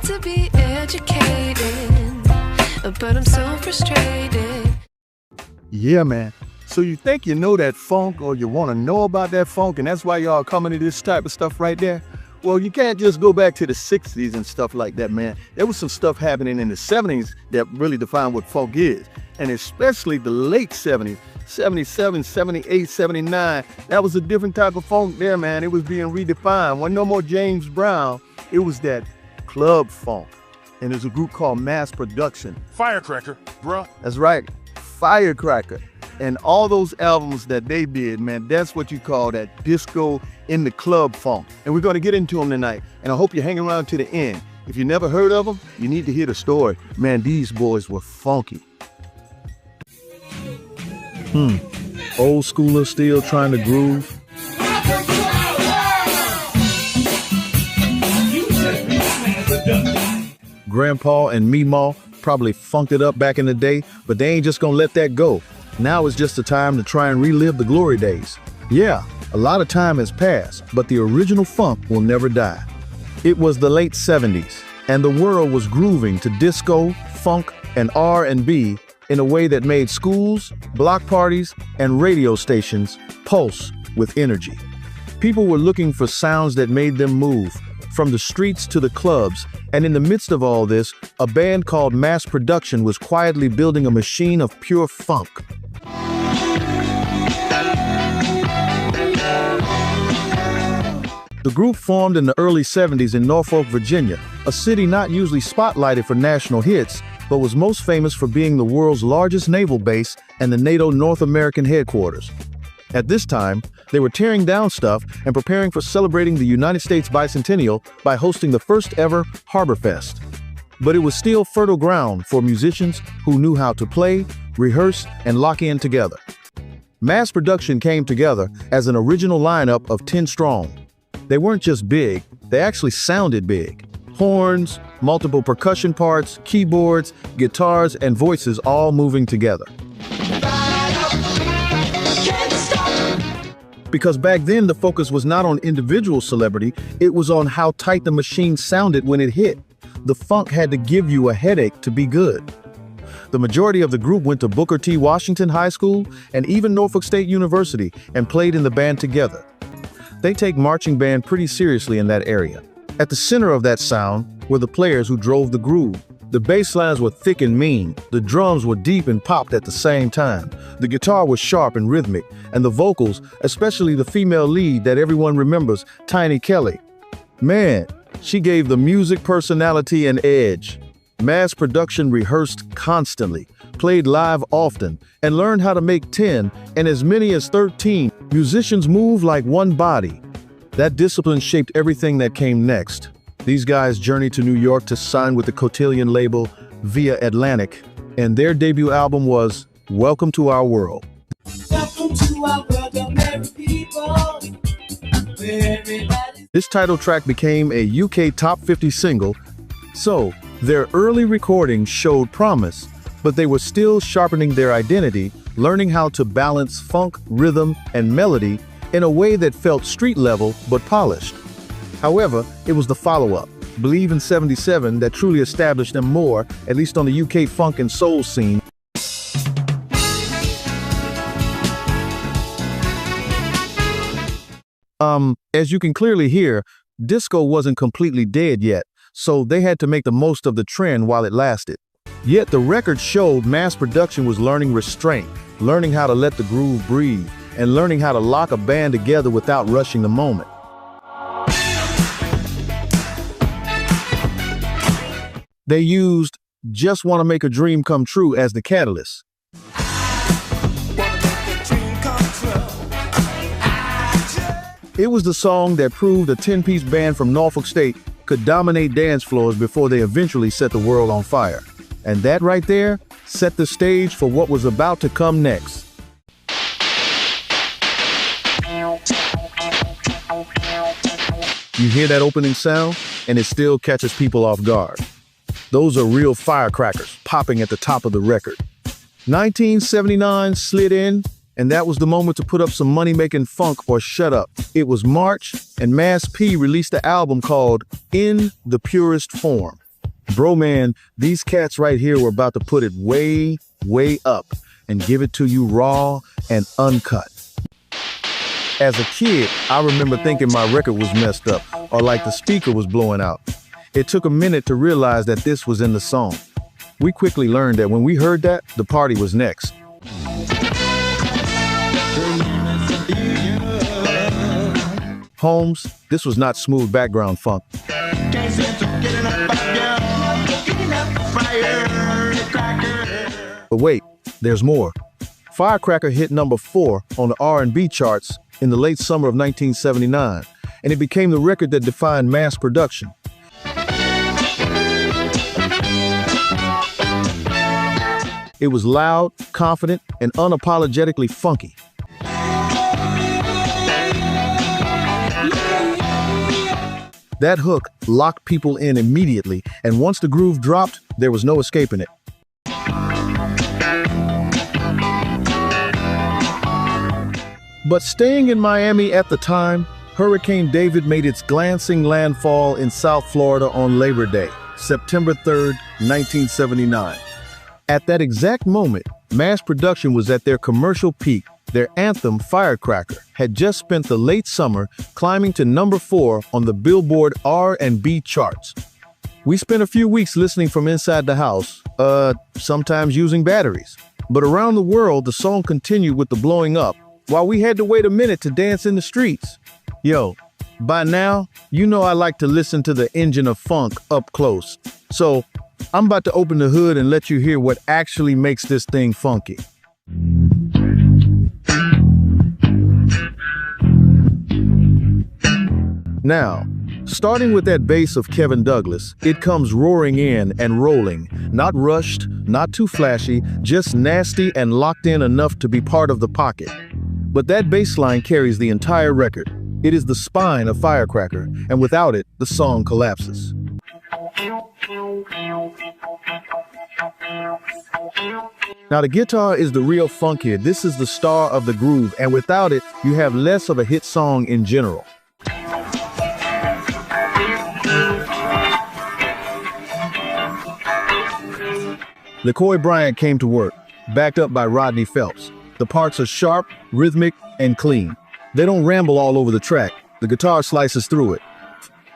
to be educated, but I'm so frustrated. Yeah, man. So you think you know that funk, or you want to know about that funk, and that's why y'all coming to this type of stuff right there? Well, you can't just go back to the 60s and stuff like that, man. There was some stuff happening in the 70s that really defined what funk is, and especially the late 70s, 77, 78, 79. That was a different type of funk there, man. It was being redefined. Wasn't no more James Brown. It was that club funk, and there's a group called Mass Production. Firecracker, bruh. That's right, Firecracker. And all those albums that they did, man, that's what you call that disco in the club funk. And we're going to get into them tonight. And I hope you hang around to the end. If you never heard of them, you need to hear the story. Man, these boys were funky. Old schoolers still trying to groove. Grandpa and Meemaw probably funked it up back in the day, but they ain't just gonna let that go. Now is just the time to try and relive the glory days. Yeah, a lot of time has passed, but the original funk will never die. It was the late 70s, and the world was grooving to disco, funk, and R&B in a way that made schools, block parties, and radio stations pulse with energy. People were looking for sounds that made them move, from the streets to the clubs, and in the midst of all this, a band called Mass Production was quietly building a machine of pure funk. The group formed in the early 70s in Norfolk, Virginia, a city not usually spotlighted for national hits, but was most famous for being the world's largest naval base and the NATO North American headquarters. At this time, they were tearing down stuff and preparing for celebrating the United States bicentennial by hosting the first ever Harbor Fest. But it was still fertile ground for musicians who knew how to play, rehearse, and lock in together. Mass Production came together as an original lineup of 10 strong. They weren't just big, they actually sounded big. Horns, multiple percussion parts, keyboards, guitars, and voices all moving together. Because back then the focus was not on individual celebrity, it was on how tight the machine sounded when it hit. The funk had to give you a headache to be good. The majority of the group went to Booker T. Washington High School and even Norfolk State University and played in the band together. They take marching band pretty seriously in that area. At the center of that sound were the players who drove the groove. The bass lines were thick and mean, the drums were deep and popped at the same time, the guitar was sharp and rhythmic, and the vocals, especially the female lead that everyone remembers, Tiny Kelly. Man, she gave the music personality and edge. Mass Production rehearsed constantly, played live often, and learned how to make 10 and as many as 13 musicians move like one body. That discipline shaped everything that came next. These guys journeyed to New York to sign with the cotillion label Via Atlantic, and their debut album was Welcome to Our World. Welcome to our world of merry people. This title track became a UK top 50 single, so their early recordings showed promise, but they were still sharpening their identity, learning how to balance funk, rhythm, and melody in a way that felt street level but polished. However, it was the follow-up, Believe in 77, that truly established them more, at least on the UK funk and soul scene. As you can clearly hear, disco wasn't completely dead yet, so they had to make the most of the trend while it lasted. Yet the record showed Mass Production was learning restraint, learning how to let the groove breathe, and learning how to lock a band together without rushing the moment. They used Just Want to Make a Dream Come True as the catalyst. It was the song that proved a 10-piece band from Norfolk State could dominate dance floors before they eventually set the world on fire. And that right there set the stage for what was about to come next. You hear that opening sound, and it still catches people off guard. Those are real firecrackers popping at the top of the record. 1979 slid in, and that was the moment to put up some money-making funk or shut up. It was March, and Mass P released the album called In the Purest Form. Bro, man, these cats right here were about to put it way, way up and give it to you raw and uncut. As a kid, I remember thinking my record was messed up or like the speaker was blowing out. It took a minute to realize that this was in the song. We quickly learned that when we heard that, the party was next. Holmes, this was not smooth background funk. But wait, there's more. Firecracker hit number 4 on the R&B charts in the late summer of 1979, and it became the record that defined mass production. It was loud, confident, and unapologetically funky. That hook locked people in immediately, and once the groove dropped, there was no escaping it. But staying in Miami at the time, Hurricane David made its glancing landfall in South Florida on Labor Day, September 3rd, 1979. At that exact moment, mass production was at their commercial peak. Their anthem, Firecracker, had just spent the late summer climbing to number 4 on the Billboard R&B charts. We spent a few weeks listening from inside the house, sometimes using batteries. But around the world, the song continued with the blowing up, while we had to wait a minute to dance in the streets. Yo, by now, you know I like to listen to the engine of funk up close. So, I'm about to open the hood and let you hear what actually makes this thing funky. Now, starting with that bass of Kevin Douglas, it comes roaring in and rolling, not rushed, not too flashy, just nasty and locked in enough to be part of the pocket. But that bass line carries the entire record. It is the spine of Firecracker, and without it, the song collapses. Now the guitar is the real funk here. This is the star of the groove, and without it, you have less of a hit song in general. LaCoy Bryant came to work, backed up by Rodney Phelps. The parts are sharp, rhythmic, and clean. They don't ramble all over the track. The guitar slices through it.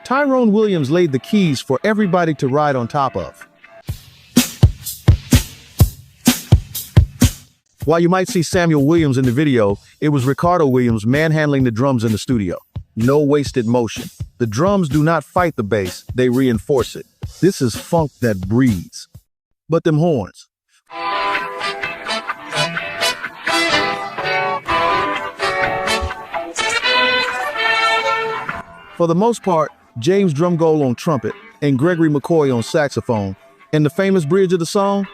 Tyrone Williams laid the keys for everybody to ride on top of. While you might see Samuel Williams in the video, it was Ricardo Williams manhandling the drums in the studio. No wasted motion. The drums do not fight the bass, they reinforce it. This is funk that breathes. But them horns. For the most part, James Drumgold on trumpet and Gregory McCoy on saxophone, and the famous bridge of the song.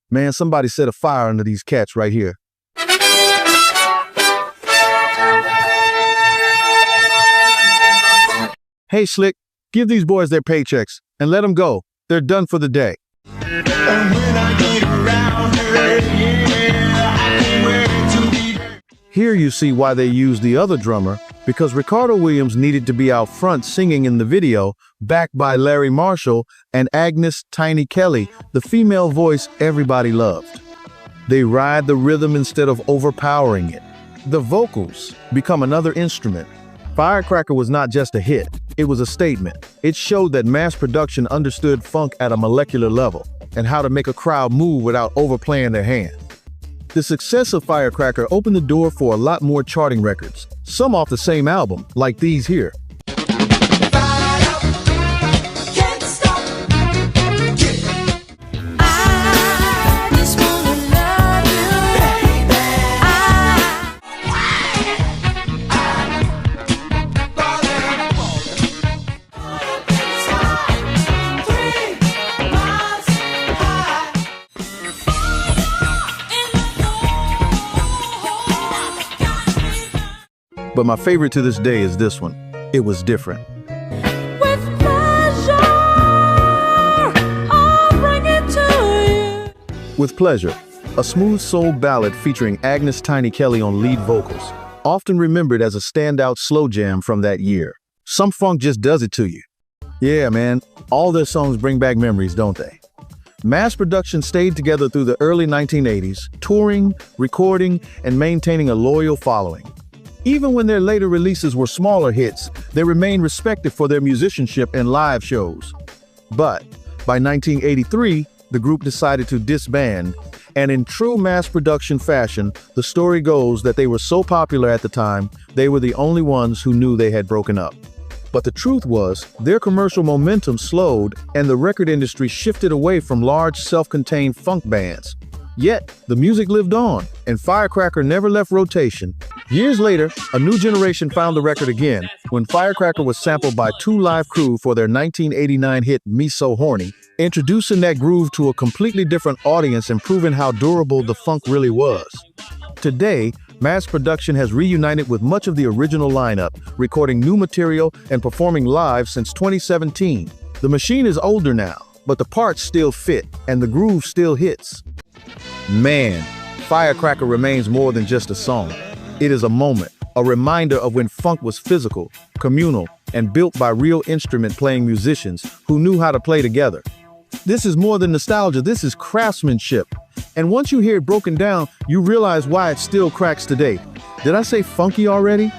Man, somebody set a fire under these cats right here. Hey, Slick, give these boys their paychecks and let them go. They're done for the day. And when I get around her, yeah, I can't wait to be there. Here you see why they used the other drummer, because Ricardo Williams needed to be out front singing in the video, backed by Larry Marshall and Agnes Tiny Kelly, the female voice everybody loved. They ride the rhythm instead of overpowering it. The vocals become another instrument. Firecracker was not just a hit, it was a statement. It showed that mass production understood funk at a molecular level and how to make a crowd move without overplaying their hand. The success of Firecracker opened the door for a lot more charting records, some off the same album, like these here. But my favorite to this day is this one. It was different. With pleasure, I'll bring it to you. With Pleasure, a smooth soul ballad featuring Agnes Tiny Kelly on lead vocals. often remembered as a standout slow jam from that year. Some funk just does it to you. Yeah, man, all their songs bring back memories, don't they? Mass Production stayed together through the early 1980s, touring, recording, and maintaining a loyal following. Even when their later releases were smaller hits, they remained respected for their musicianship and live shows. But by 1983, the group decided to disband, and in true Mass Production fashion, the story goes that they were so popular at the time, they were the only ones who knew they had broken up. But the truth was, their commercial momentum slowed and the record industry shifted away from large self-contained funk bands. Yet, the music lived on, and Firecracker never left rotation. Years later, a new generation found the record again when Firecracker was sampled by Two Live Crew for their 1989 hit Me So Horny, introducing that groove to a completely different audience and proving how durable the funk really was. Today, Mass Production has reunited with much of the original lineup, recording new material and performing live since 2017. The machine is older now, but the parts still fit and the groove still hits. Man, Firecracker remains more than just a song. It is a moment, a reminder of when funk was physical, communal, and built by real instrument-playing musicians who knew how to play together. This is more than nostalgia, this is craftsmanship. And once you hear it broken down, you realize why it still cracks today. Did I say funky already?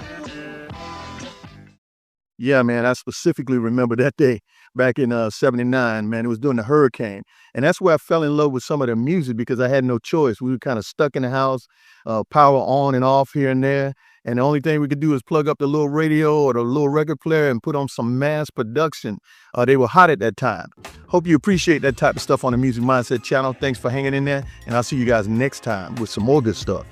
Yeah, man, I specifically remember that day back in '79, man. It was during the hurricane. And that's where I fell in love with some of their music because I had no choice. We were kind of stuck in the house, power on and off here and there. And the only thing we could do is plug up the little radio or the little record player and put on some Mass Production. They were hot at that time. Hope you appreciate that type of stuff on the Music Mindset channel. Thanks for hanging in there. And I'll see you guys next time with some more good stuff.